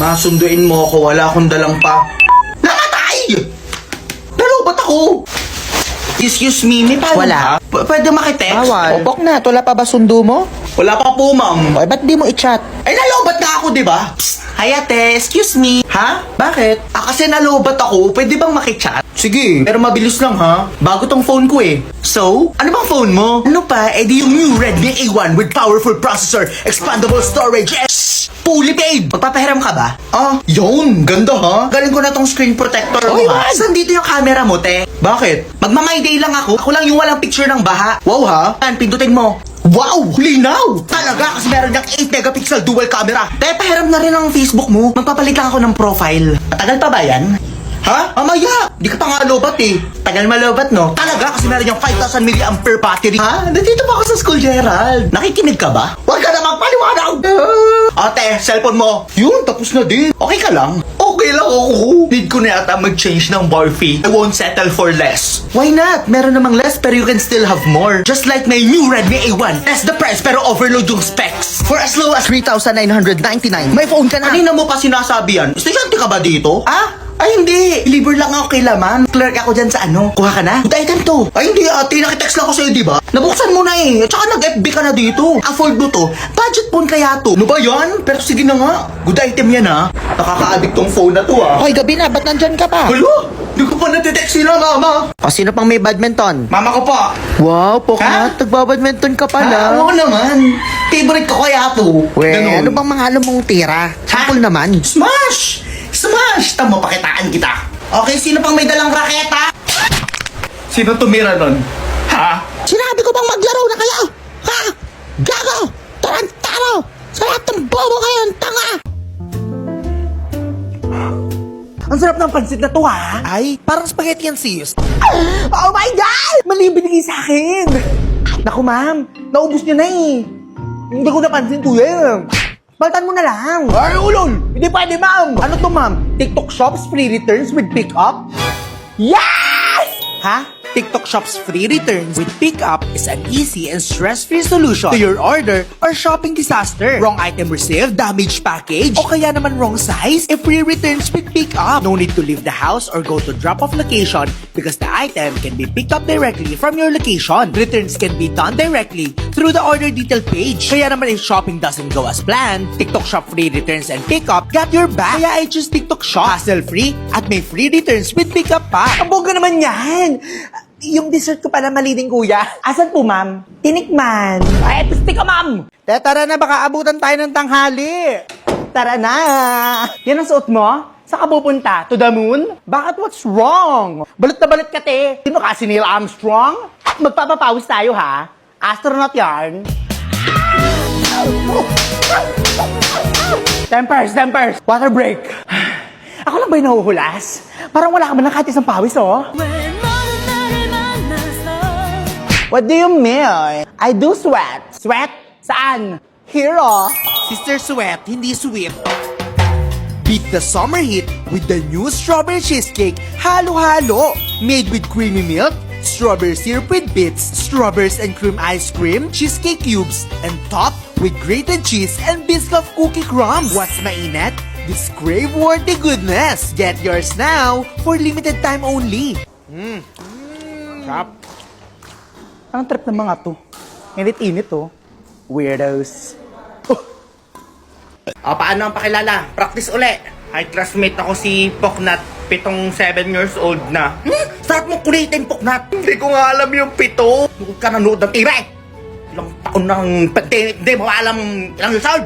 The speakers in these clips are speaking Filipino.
Masunduin mo ako, wala akong dalang pa. Namatay! Nalubat ako! Excuse me, may paano Wala. ba? Pwede makitext? Bawal. Obok na, tula pa ba sundo mo? Wala pa po, ma'am. Oy, ba't di mo i-chat? Ay, nalubat na ako, di ba? Hi, ate. Excuse me. Ha? Bakit? Kasi nalubat ako. Pwede bang makichat? Sige. Pero mabilis lang, ha? Bago tong phone ko, eh. So, ano bang phone mo? Ano pa? Eh, di yung new Redmi A1 with powerful processor, expandable storage, fully paid. Magpapahiram ka ba? Ah, yun. Ganda, ha? Galing ko na tong screen protector mo, ha? Saan dito yung camera mo, te? Bakit? Magma-my day lang ako. Ako lang yung walang picture ng baha. Wow, ha? Yan, pindutin mo. Wow! Linaw! Talaga, kasi meron niyang 8 megapixel dual camera. Te, pahiram na rin ang Facebook mo. Magpapalit lang ako ng profile. Matagal pa ba yan? Ha? Mamaya! Di ka pa nga lobat eh. Tagal malobat, no? Talaga, kasi meron niyang 5,000 mAh battery. Ha? Nandito pa ako sa school, Gerald. Nakikinig ka ba? Huwag ka na magpaliwanag! Ate, cellphone mo. Yun, tapos na din. Okay ka lang? Okay lang ako. Need ko na yata mag-change ng bar fee. I won't settle for less. Why not? Meron namang less pero you can still have more. Just like my new Redmi A1. Less the price pero overload yung specs. For as low as 3,999. May phone ka na. kanina mo pa sinasabi yan. Estudyante ka ba dito? Ah? Ay hindi. Libre lang ako kay Laman. Clerk ako dyan sa ano. Kuha ka na? Good item to. Ay hindi ate. Nakitext lang ako sa'yo, di ba? Nabuksan mo na eh. At saka nag-FB ka na dito. Afford mo to. Budget phone kaya to. Ano ba yan? Pero sige na nga. Good item yan ha. Nakaka-addict tong phone na to ha. Hoy, gabi na, ba't nandyan ka pa? Hello? Hindi ko pa natitext sila mama. O, sino pang may badminton? Mama ko pa. Wow, Poknat, nagbabadminton ka pala. Oo naman. Favorite ko kaya to. We, Ganun. ano bang mga alam mong tira? Sample naman. Smash! Smash! Tama, pakitaan kita. Okay, sino pang may dalang raketa? Sino tumira nun? Ha? Sinabi ko bang maglaro na kayo? Ha? Gago! Tarantado! Sa lahat ng bobo kayo, tanga! Ang sarap ng pansit na to, ha? Ay, parang spaghetti yan, sis. Oh my God! Mali binigay sa akin! Naku, ma'am. Naubos niyo na eh. Hindi ko napansin to yan. Baltan mo na lang. Ay, ulol! Hindi pwede, ma'am. Ano to, ma'am? TikTok shops free returns with pickup? Yes! Ha? TikTok Shop's free returns with pickup is an easy and stress-free solution to your order or shopping disaster. Wrong item received, damaged package, o kaya naman wrong size, free returns with pickup. No need to leave the house or go to drop-off location because the item can be picked up directly from your location. Returns can be done directly through the order detail page. Kaya naman if shopping doesn't go as planned, TikTok Shop free returns and pickup got your back. Kaya I choose TikTok Shop. Hassle-free at may free returns with pickup pa. Ang bongga naman yan! Yung dessert ko pala mali din, kuya. Asan po, ma'am? Tinikman. Ay, piste ka, ma'am! Tara na, baka abutan tayo ng tanghali. Tara na! Yan ang suot mo? Saan ka pupunta? To the moon? Bakit what's wrong? Balot na balot ka, te. Sino ka, si Neil Armstrong? Magpapapawis tayo, ha? Astronaut yarn. Tempers! Water break. Ako lang ba yung nahuhulas? Parang wala ka man ng kahit isang pawis, oh. What do you mean? I do sweat. Sweat? Saan? Here, oh. Sister Sweat, hindi sweet. Beat the summer heat with the new strawberry cheesecake, halo-halo. Made with creamy milk, strawberry syrup with bits, strawberries and cream ice cream, cheesecake cubes, and topped with grated cheese and Biscoff cookie crumbs. What's mainit? This crave-worthy goodness. Get yours now for limited time only. Sarap. Anong trip ng mga to? Init-init, oh. Weirdos. Paano ang pakilala? Practice uli. Hi, classmate ako si Poknat. 7 years old na. Sarap mong kulitin, Poknat. Hindi ko nga alam yung 7. Huwag ka nanood ng tira eh. Ilang taon nang hindi mo alam ilang years old.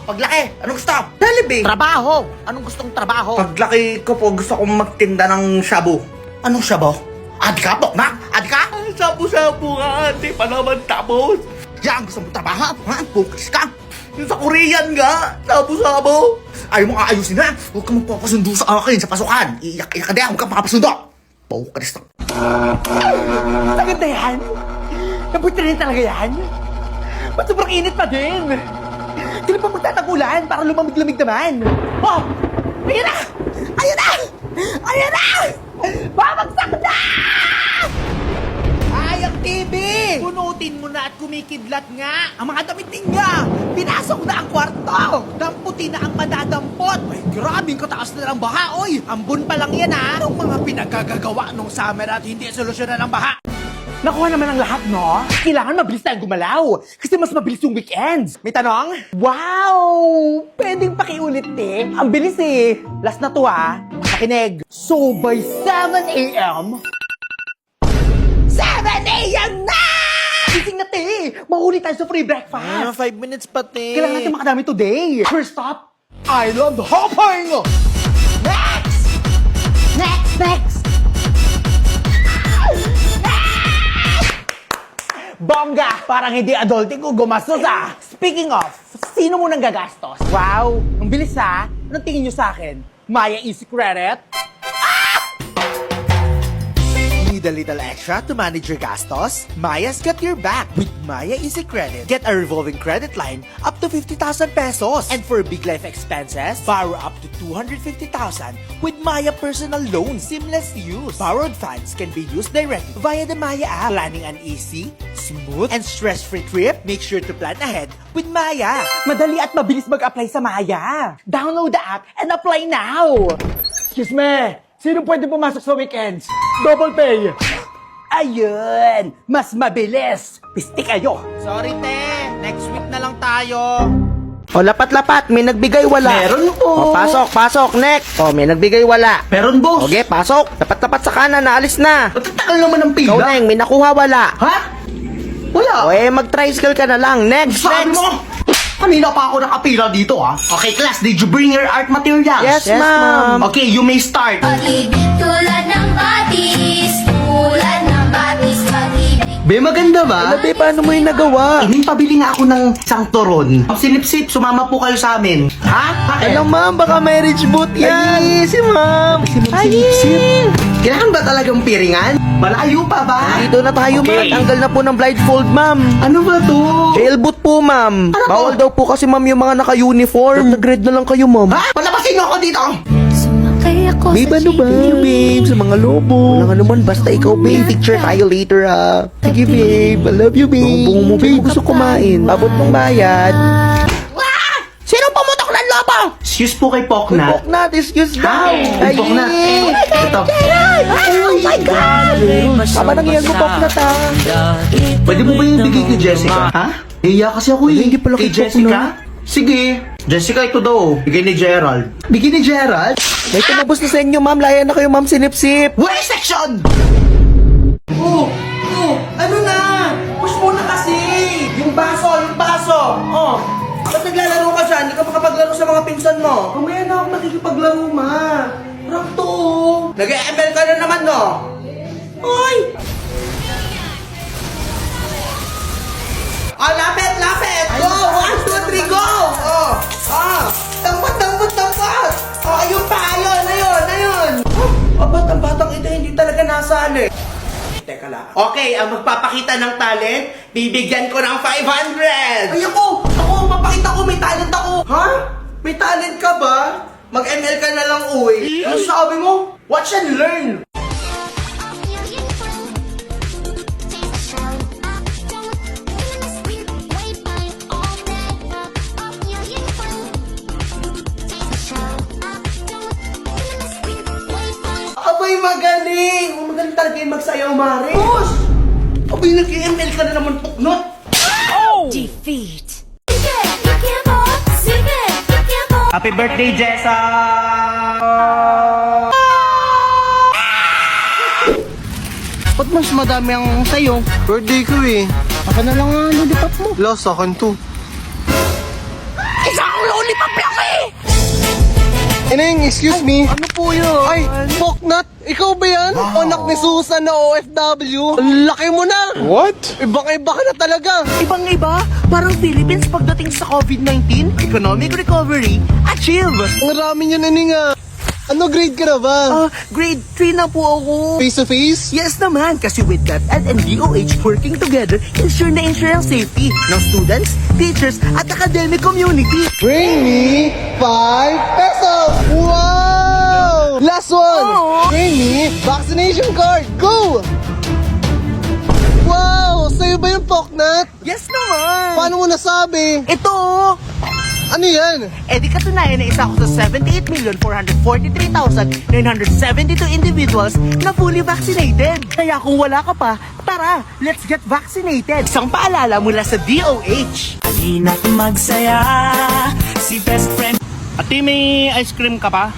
Paglaki. Anong gusto? Jollibee. Trabaho! Anong gustong trabaho? Paglaki ko po, gusto kong magtinda ng shabu. Anong shabu? Adi ka, Poknat? Adi ka? Shabu-shabu nga, hindi pa naman tapos. Yan, gusto mo trabaho? Ha? Focus ka. Yung sa Korean nga, shabu-shabu. Ayaw mo aayusin na. Huwag ka magpapasundo sa akin sa pasukan. Iyak-iyak ka din, huwag ka makapasundo. Focus na. Sagad na yan? Nabuti rin talaga yan? Ba't sobrang init pa din? Kailan pa magtatagulan para lumamig-lamig naman? Oh! Ayun na! Ayun na! Ayun na! Babagsak na! Ay, ang TV! Punutin mo na at kumikidlat nga! Ang mga damit ninyo! Pinasok na ang kwarto! Damputin na ang madadampot! Grabing kataas na ng baha, oy! Ambon pa lang yan, ha? Anong mga pinagkagagawa nung summer at hindi solusyonan ng baha? Nakuha naman ang lahat, no? Kailangan mabilis tayong gumalaw. Kasi mas mabilis yung weekends. May tanong? Wow! Pwedeng pakiulit, eh. Ang bilis, eh. Last na to, ha? Makinig. So, by 7 a.m., 7 a.m. na! Gising na, te! Mahuli tayo sa free breakfast. 5 minutes pa, te. Kailangan natin makadami today. First stop, island hopping! Next! Next! Bongga! Parang hindi adulting ko gumastos, ah! Speaking of, sino munang gagastos? Wow! Ang bilis, ha? Anong tingin nyo sa akin? Maya Easy Credit? Need a little extra to manage your gastos? Maya's got your back with Maya Easy Credit. Get a revolving credit line up to 50,000 pesos. And for big life expenses, borrow up to 250,000 with Maya personal loans. Seamless use. Borrowed funds can be used directly via the Maya app. Planning an easy, smooth, and stress-free trip? Make sure to plan ahead with Maya. Madali at mabilis mag-apply sa Maya. Download the app and apply now. Excuse me. Sino pwede pumasok sa weekends? Double pay! Ayun! Mas mabilis! Pisti kayo! Sorry, te. Next week na lang tayo. O, lapat-lapat, may nagbigay wala. Meron po. O, pasok, next. O, may nagbigay wala. Meron, boss. Okay, pasok. Tapat-tapat sa kanan, naalis na. Matatakal naman ng Ikaw, pila. Neng, may nakuha wala. Ha? Wala. O, mag-tricycle ka na lang. Next, Sabi next. mo, kanina pa ako nakapila dito, ha? Okay, class, did you bring your art materials? Yes, ma'am. Okay, you may start. Pag-ibig tulad ng batis, tulad ng batis, pag-ibig. Be, maganda ba? Be, paano mo yung nagawa? Ining pabili nga ako ng isang turon. Sinip-sip, sumama po kayo sa amin. Ha? Bakit? Alam, ma'am, baka marriage boot yan. Ay, si ma'am. Si ma'am sinip-sip. Kailangan ba talagang piringan? Malayo pa ba? Dito na tayo, ma'am. Okay. Tanggal na po ng blindfold, ma'am. Ano ba to? Jail boot po, ma'am. Ano Bawal to? daw po kasi, ma'am, yung mga naka-uniform. Nag-grade na lang kayo, ma'am. Ha? Palabasin niyo ako dito! Sumakay ako Babe, sa ano ba? jeep. Babe, sa mga lobo. Walang ano man, basta ikaw, babe. Picture tayo later, ha. Sige, babe. I love you, babe. Bungo mo, babe. Gusto kumain. Abot mong bayad. Sino pumutok ng lobo? Excuse po kay Poknat. Poknat, excuse Ha? daw. Ay, Poknat. Ito. Oh my God! Tama nang iyan mo, Poknat, ha. Pwede mo ba yung bigay kay Jessica? Ha? Hiya kasi ako eh. Hindi pala Kay kay Jessica? Sige. Jessica, ito daw. Bigay ni Gerald. Bigay ni Gerald? May tumabos na sa inyo, ma'am. Laya na kayo, ma'am. Sinip-sip. Where section? Ano na? Push mo na kasi! Yung baso! Oh! Ba't naglalaro ka dyan? Hindi ka makapaglaro sa mga pinsan mo. Mamaya na ako makikipaglaro, ma. Parang to. Nag-ML ka na naman, no? Hoy! Ah, lapit! Go! 1, 2, 3, go! Oh! Ah! Tampat! Oh, ayun pa! Ayun! Oh, ba't ang batang ito hindi talaga nasali? Teka lang. Okay, ang magpapakita ng talent, bibigyan ko ng 500! Ay, ako! Mapakita ko, may talent ako! Ha? May talent ka ba? Mag-ML ka na lang, uwi. Ano sabi mo? Watch and learn! Abay, magaling! Magaling talaga yung magsayaw, Mare. Boss! Abay, nag-ML ka na naman, Puknot! Defeat. Sige, bigyan mo. Sige, bigyan mo. Happy birthday, Jessa! Ba't mas madami ang sayo? Birthday ko eh. Aka na lang ang lollipop mo. Lost akin to. Isang lollipop lang eh! Ineng, excuse me. Ano po yun? Ay, Poknat! Ikaw ba yan? Anak ni Susan na OFW? Ang laki mo na! What? Ibang-iba ka na talaga. Ibang-iba, parang Philippines pagdating sa COVID-19, economic recovery, achieve! Ang rami niya naninga. Ano grade ka na ba? Grade 3 na po ako. Face to face? Yes naman, kasi with DepEd and DOH working together, ensure ang safety ng students, teachers, at academic community. Bring me 5 pesos! Wow! Last one! Oh. Bring me vaccination card! Go! Wow! Sa'yo ba yung Poknat? Yes naman! Paano mo nasabi? Ito! Ano yan? Eh di katunayan na isa ako sa 78,443,972 individuals na fully vaccinated. Kaya kung wala ka pa, tara, let's get vaccinated. Isang paalala mula sa DOH. Halina't magsaya, si best friend. Ate, may ice cream ka pa?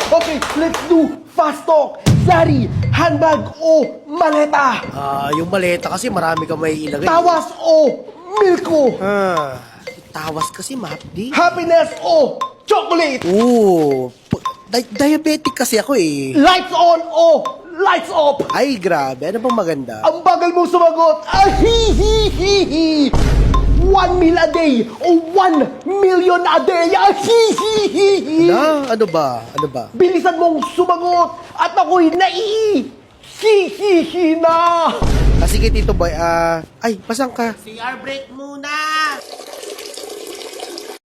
Okay, let's do fast talk. Sari, handbag o maleta? Yung maleta kasi marami kang may ilagay. Tawas o milko? Tawas kasi mahapdi. Happiness o chocolate? Oo. Diabetic kasi ako eh. Lights on o lights off? Ay, grabe. Ano bang maganda? Ang bagal mong sumagot. Ahihihihi. 1 meal a day o 1 million a day. Ahihihihi. Ano ba? Ano ba? Bilisan mong sumagot at ako'y hihihi na. Sige, Tito Boy. Ay, pasang ka? CR break muna!